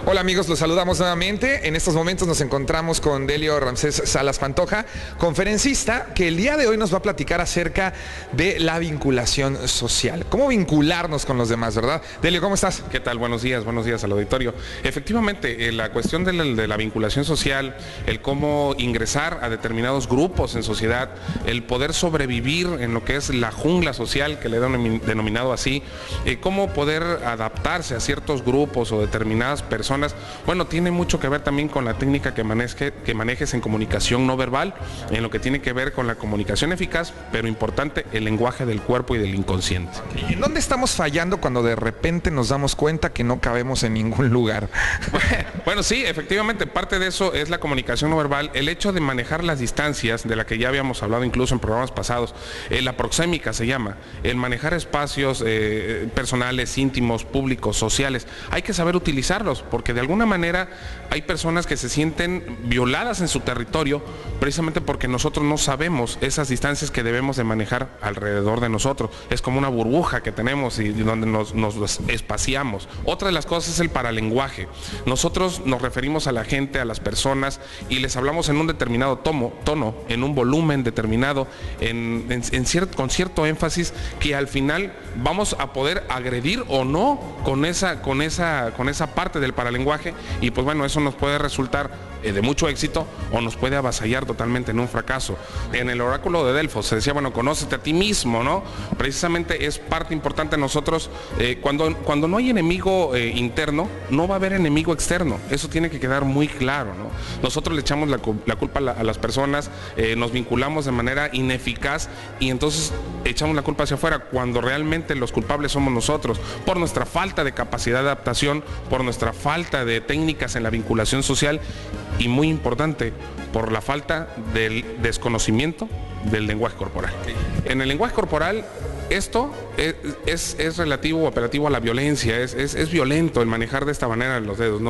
Hola amigos, los saludamos nuevamente. En estos momentos nos encontramos con Delio Ramsés Salas Pantoja, conferencista, que el día de hoy nos va a platicar acerca de la vinculación social. ¿Cómo vincularnos con los demás, verdad? Delio, ¿cómo estás? ¿Qué tal? Buenos días al auditorio. Efectivamente, la cuestión de la vinculación social, el cómo ingresar a determinados grupos en sociedad, el poder sobrevivir en lo que es la jungla social, que le he denominado así, cómo poder adaptarse a ciertos grupos o determinadas personas, bueno, tiene mucho que ver también con la técnica que manejes en comunicación no verbal, en lo que tiene que ver con la comunicación eficaz, pero importante, el lenguaje del cuerpo y del inconsciente. ¿Y en dónde estamos fallando cuando de repente nos damos cuenta que no cabemos en ningún lugar? Bueno, sí, efectivamente, parte de eso es la comunicación no verbal, el hecho de manejar las distancias, de la que ya habíamos hablado incluso en programas pasados, la proxémica se llama, el manejar espacios personales, íntimos, públicos, sociales. Hay que saber utilizarlos, porque de alguna manera hay personas que se sienten violadas en su territorio precisamente porque nosotros no sabemos esas distancias que debemos de manejar alrededor de nosotros. Es como una burbuja que tenemos y donde nos espaciamos. Otra de las cosas es el paralenguaje. Nosotros nos referimos a la gente, a las personas, y les hablamos en un determinado tono, en un volumen determinado, con cierto énfasis, que al final vamos a poder agredir o no con esa parte del paralenguaje, y pues bueno, eso nos puede resultar de mucho éxito o nos puede avasallar totalmente en un fracaso. En el oráculo de Delfos se decía, bueno, conócete a ti mismo, ¿no? Precisamente es parte importante de nosotros, cuando no hay enemigo interno, no va a haber enemigo externo. Eso tiene que quedar muy claro, ¿no? Nosotros le echamos la culpa a las personas, nos vinculamos de manera ineficaz y entonces echamos la culpa hacia afuera, cuando realmente los culpables somos nosotros, por nuestra falta de capacidad de adaptación, por nuestra falta de técnicas en la vinculación social y, muy importante, por la falta del desconocimiento del lenguaje corporal. En el lenguaje corporal, esto es relativo o apelativo a la violencia, es violento el manejar de esta manera los dedos.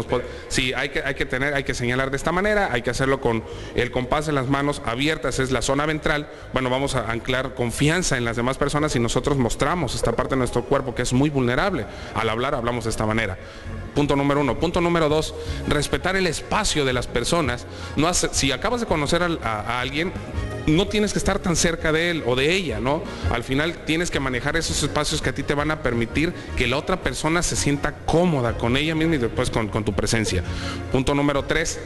Sí, hay que señalar de esta manera, hay que hacerlo con el compás de las manos abiertas, es la zona ventral. Bueno, vamos a anclar confianza en las demás personas y nosotros mostramos esta parte de nuestro cuerpo que es muy vulnerable. Al hablar hablamos de esta manera. Punto número 1. Punto número 2, respetar el espacio de las personas. Si acabas de conocer a alguien, no tienes que estar tan cerca de él o de ella, ¿no? Al final tienes que manejar esos espacios que a ti te van a permitir que la otra persona se sienta cómoda con ella misma y después con tu presencia. Punto número 3,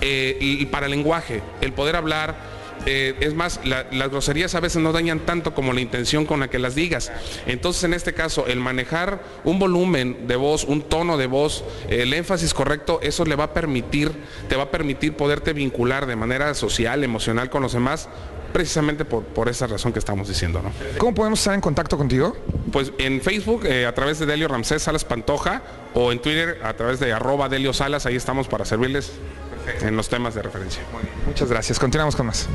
el paralenguaje, el poder hablar. Es más, las groserías a veces no dañan tanto como la intención con la que las digas. Entonces, en este caso, el manejar un volumen de voz, un tono de voz, el énfasis correcto, eso te va a permitir poderte vincular de manera social, emocional con los demás, precisamente por esa razón que estamos diciendo, ¿no? ¿Cómo podemos estar en contacto contigo? Pues en Facebook, a través de Delio Ramsés Salas Pantoja, o en Twitter a través de @Delio Salas. Ahí estamos para servirles en los temas de referencia. Muy bien. Muchas gracias. Continuamos con más.